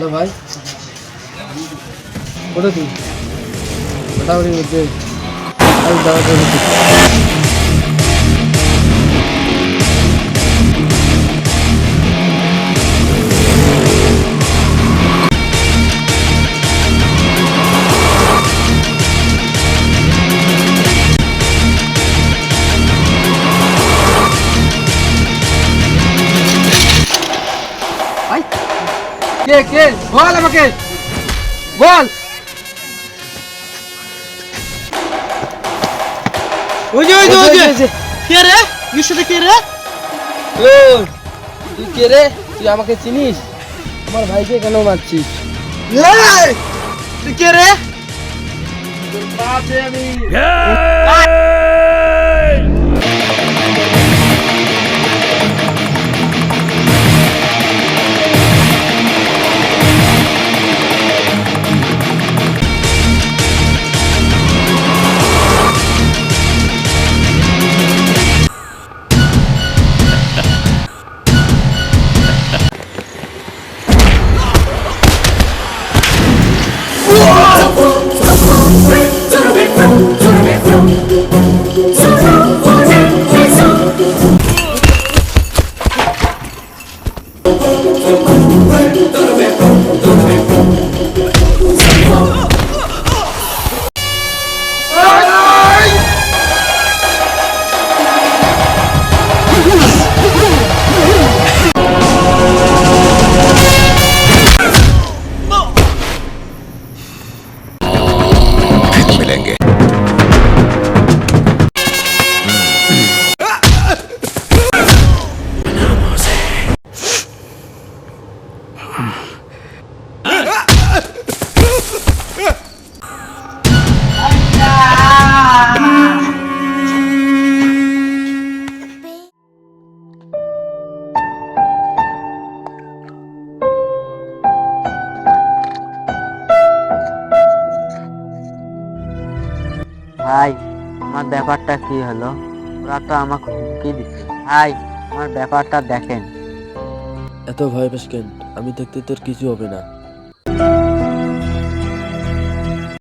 Hello ভাই, কোথায় তুই? মোটামুটি মধ্যে আমি দাওয়া করেছি। কে কে বল আমাকে, বল। ওই যে কে রে? নিশ্চয় কে রে? তুই কে রে? তুই আমাকে চিনিস? আমার ভাইকে কেন মারছিস? তুই কে রে? मिलेंगे। ভাই, আমার ব্যাপারটা কি হলো? ওরা তো আমাকে হুমকি দিচ্ছে। ভাই, আমার ব্যাপারটা দেখেন। এত ভয় পাস কেন? আমি দেখতে তোর কিছু হবে না।